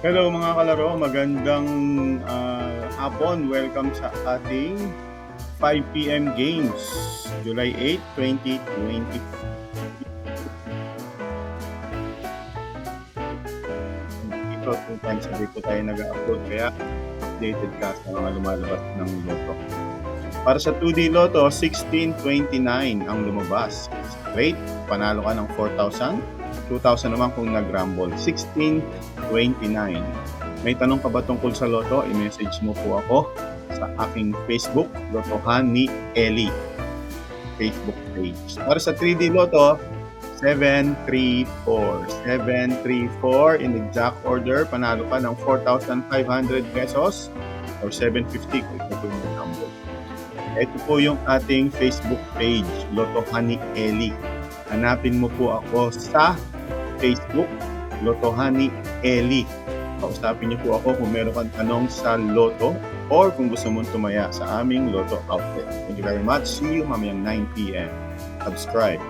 Hello mga kalaro, magandang hapon. Welcome sa ating 5 p.m. games, July 8, 2020. Dito, 2 times a day po tayo nag-upload, kaya updated ka sa mga lumalabas ng loto. Para sa 2D Lotto, 1629 ang lumabas. Great, panalo ka ng 4,000. 2,000 naman kung nag-rumble. 1629. May tanong ka ba tungkol sa Lotto? I-message mo po ako sa aking Facebook, Lotohan ni Eli. Facebook page. Para sa 3D Lotto, 734. 734 in exact order. Panalo ka ng 4,500 pesos or 750 kung ito po yung nag-rumble. Ito po yung ating Facebook page, Lotohan ni Eli. Hanapin mo po ako sa Facebook, Lotohan ni Eli. Kausapin niyo po ako kung meron kang tanong sa Loto or kung gusto mong tumaya sa aming Loto outlet. Thank you very much. See you mamayang 9 p.m. Subscribe.